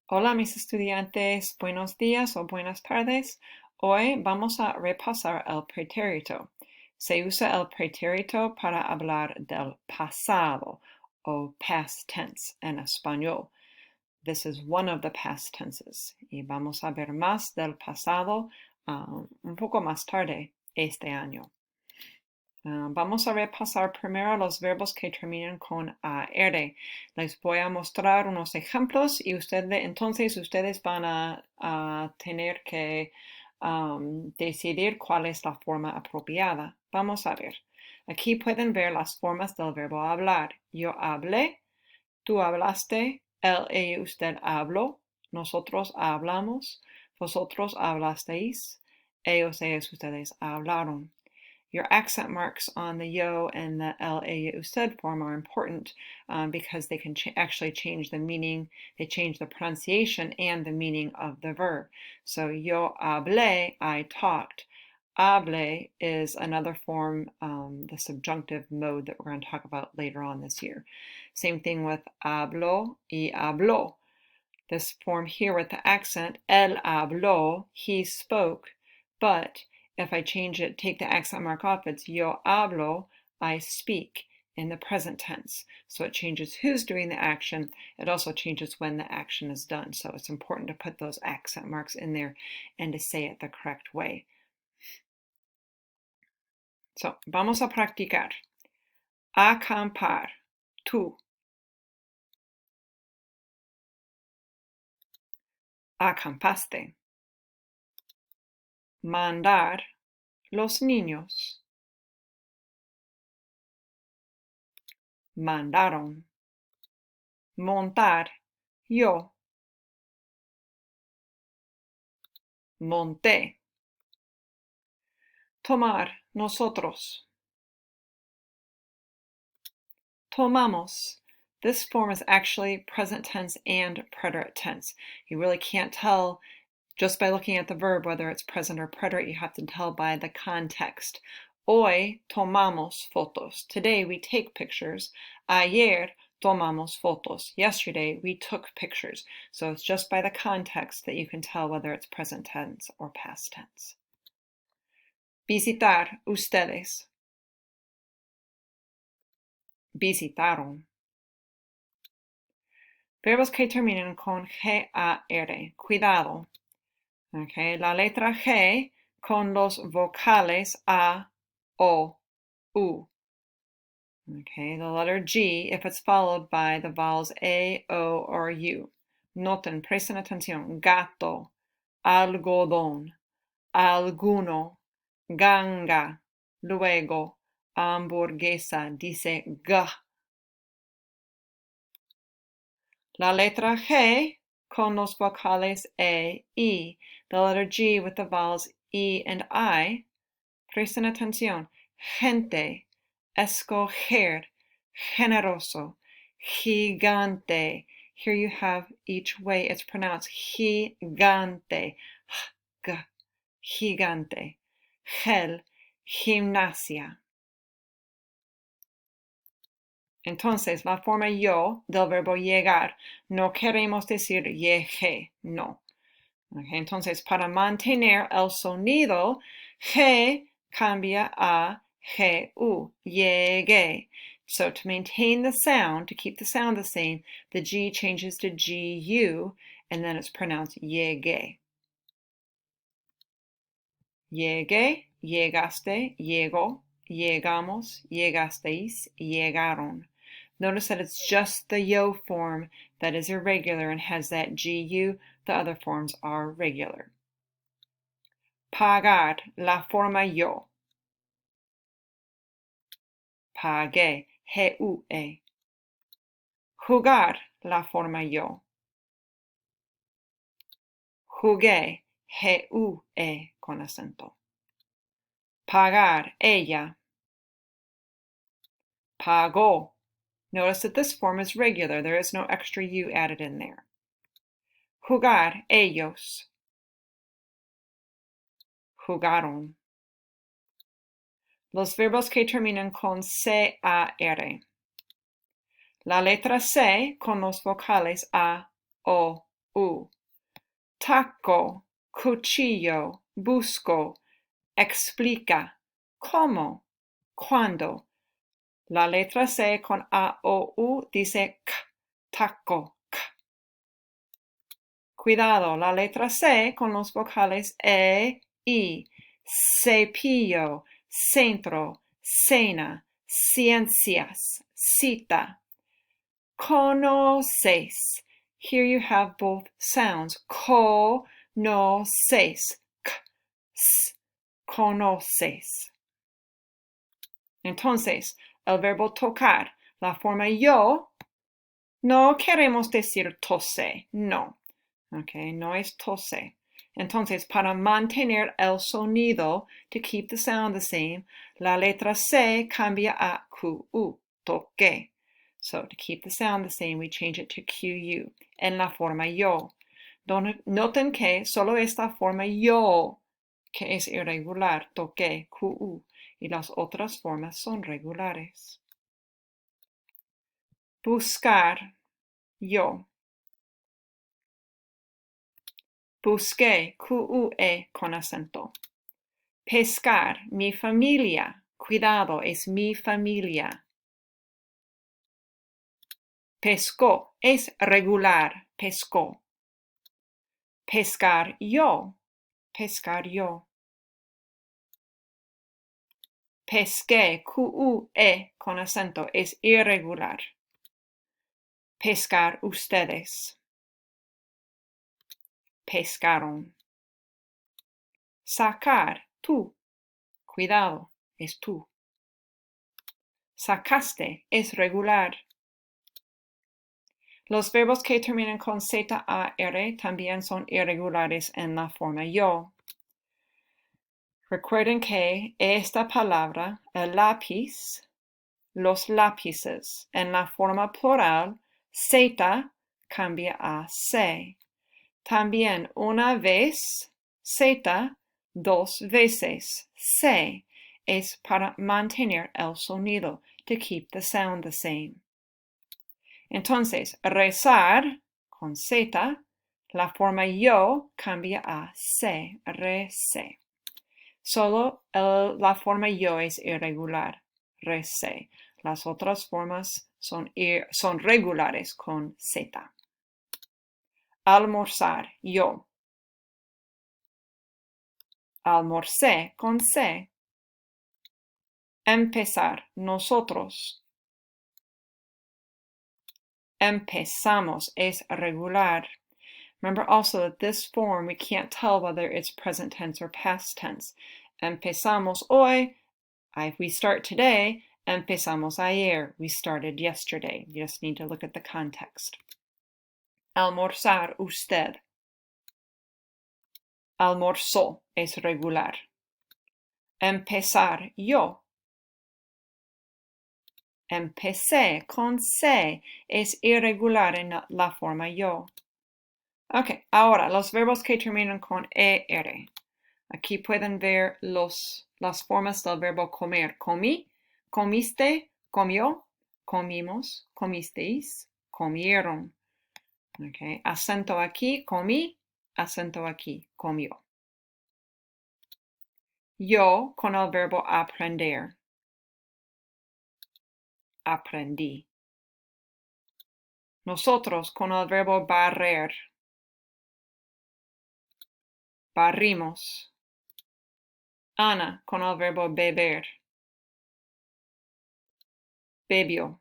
Hola mis estudiantes, buenos días o buenas tardes. Hoy vamos a repasar el pretérito. Se usa el pretérito para hablar del pasado o past tense en español. This is one of the past tenses. Y vamos a ver más del pasado un poco más tarde este año. Vamos a repasar primero los verbos que terminan con AR. Les voy a mostrar unos ejemplos y entonces ustedes van a tener que decidir cuál es la forma apropiada. Vamos a ver. Aquí pueden ver las formas del verbo hablar. Yo hablé, tú hablaste, él, ella, usted habló, nosotros hablamos, vosotros hablasteis, ellos, ellas, ustedes hablaron. Your accent marks on the yo and the la usted form are important because they can actually change the meaning, they change the pronunciation and the meaning of the verb. So yo hablé, I talked. Hable is another form, the subjunctive mode that we're going to talk about later on this year. Same thing with hablo y habló. This form here with the accent, él habló, he spoke, but if I change it, take the accent mark off, it's yo hablo, I speak in the present tense. So it changes who's doing the action. It also changes when the action is done. So it's important to put those accent marks in there and to say it the correct way. So, vamos a practicar. Acampar, tú. Acampaste. Mandar, los niños. Mandaron. Montar, yo. Monté. Tomar, nosotros. Tomamos. This form is actually present tense and preterite tense. You really can't tell just by looking at the verb whether it's present or preterite. You have to tell by the context. Hoy tomamos fotos. Today we take pictures. Ayer tomamos fotos. Yesterday we took pictures. So it's just by the context that you can tell whether it's present tense or past tense. Visitar, ustedes. Visitaron. Verbos que terminan con G-A-R. Cuidado. Okay, la letra G con los vocales A, O, U. Okay, the letter G if it's followed by the vowels A, O, or U. Noten, presten atención. Gato, algodón, alguno, ganga, luego, hamburguesa, dice G. La letra G con los vocales E, I. The letter G with the vowels E and I. Presten atención. Gente, escoger, generoso, gigante. Here you have each way it's pronounced. Gigante, g, gigante. Gel, gimnasia. Entonces, la forma yo del verbo llegar, no queremos decir llegué, no. Okay, entonces, para mantener el sonido, G cambia a G-U, llegué. So to maintain the sound, to keep the sound the same, the G changes to G-U, and then it's pronounced llegué. Llegué, llegaste, llegó, llegamos, llegasteis, llegaron. Notice that it's just the yo form that is irregular and has that GU. The other forms are regular. Pagar, la forma yo. Pagué, G-U-E. Jugar, la forma yo. Jugué, G-U-E con acento. Pagar, ella. Pagó. Notice that this form is regular. There is no extra U added in there. Jugar, ellos. Jugaron. Los verbos que terminan con C-A-R. La letra C con los vocales A, O, U. Taco, cuchillo, busco, explica, cómo, cuándo. La letra C con A o U dice k, taco, k. Cuidado, la letra C con los vocales E, I, cepillo, centro, cena, ciencias, cita. Conoces. Here you have both sounds. Conoces. K, s, conoces. Entonces, el verbo tocar, la forma yo, no queremos decir tose, no. Okay, no es tose. Entonces, para mantener el sonido, to keep the sound the same, la letra C cambia a QU, toque. So, to keep the sound the same, we change it to QU, en la forma yo. Noten que solo esta forma yo, que es irregular, toque, QU, y las otras formas son regulares. Buscar, yo. Busqué, QUE con acento. Pescar, mi familia. Cuidado, es mi familia. Pescó, es regular, pescó. Pescar yo, pescar yo. Pesqué, QUE con acento, es irregular. Pescar ustedes. Pescaron. Sacar, tú. Cuidado, es tú. Sacaste, es regular. Los verbos que terminan con ZAR también son irregulares en la forma yo. Recuerden que esta palabra, el lápiz, los lápices, en la forma plural, Z cambia a C. También una vez, Z, dos veces, C, es para mantener el sonido, to keep the sound the same. Entonces, rezar, con Z, la forma yo cambia a C, recé. Solo la forma yo es irregular, recé. Las otras formas son regulares con Z. Almorzar, yo. Almorcé con C. Empezar, nosotros. Empezamos es regular. Remember also that this form, we can't tell whether it's present tense or past tense. Empezamos hoy. If we start today, empezamos ayer. We started yesterday. You just need to look at the context. Almorzar, usted. Almorzó es regular. Empezar, yo. Empecé con C es irregular en la forma yo. Ok, ahora los verbos que terminan con ER. Aquí pueden ver las formas del verbo comer. Comí, comiste, comió, comimos, comisteis, comieron. Okay. Acento aquí, comí, acento aquí, comió. Yo con el verbo aprender. Aprendí. Nosotros con el verbo barrer. Barrimos. Ana con el verbo beber. Bebió.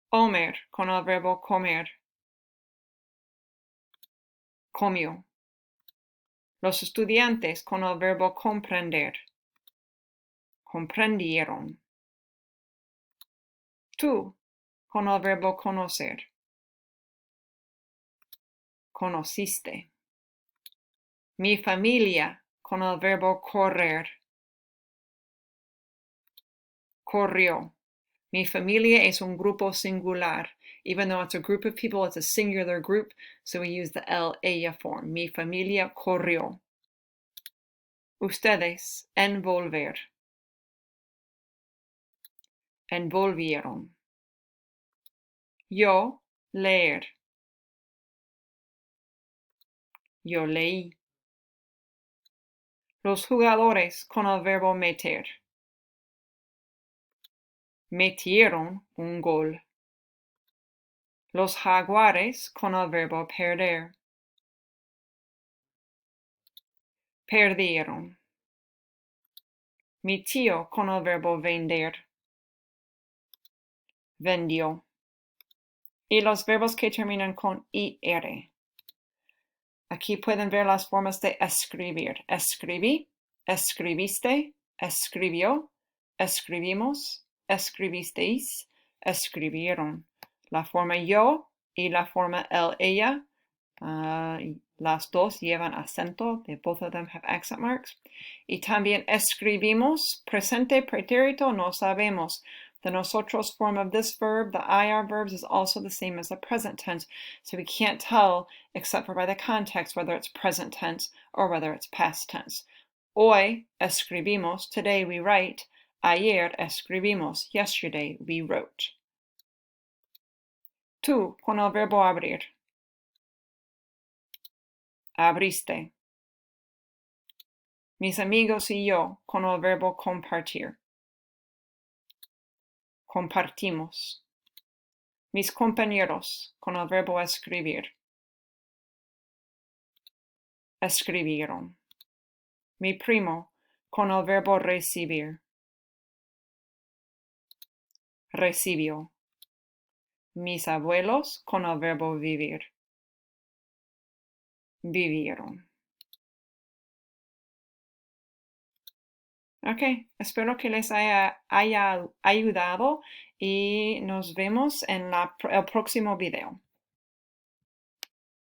Homer con el verbo comer. Comió. Los estudiantes con el verbo comprender. Comprendieron. Tú con el verbo conocer. Conociste. Mi familia con el verbo correr. Corrió. Mi familia es un grupo singular. Even though it's a group of people, it's a singular group, so we use the ella form. Mi familia corrió. Ustedes, envolver. Envolvieron. Yo, leer. Yo leí. Los jugadores con el verbo meter. Metieron un gol. Los jaguares con el verbo perder. Perdieron. Mi tío con el verbo vender. Vendió. Y los verbos que terminan con IR. Aquí pueden ver las formas de escribir. Escribí, escribiste, escribió, escribimos, escribisteis, escribieron. La forma yo y la forma él, ella, las dos llevan acento. They both of them have accent marks. Y también escribimos, presente pretérito, no sabemos. The nosotros form of this verb, the IR verbs, is also the same as the present tense. So we can't tell, except for by the context, whether it's present tense or whether it's past tense. Hoy escribimos, today we write. Ayer escribimos, yesterday we wrote. Tú con el verbo abrir. Abriste. Mis amigos y yo con el verbo compartir. Compartimos. Mis compañeros con el verbo escribir. Escribieron. Mi primo con el verbo recibir. Recibió. Mis abuelos con el verbo vivir. Vivieron. Ok, espero que les haya ayudado y nos vemos en el próximo video.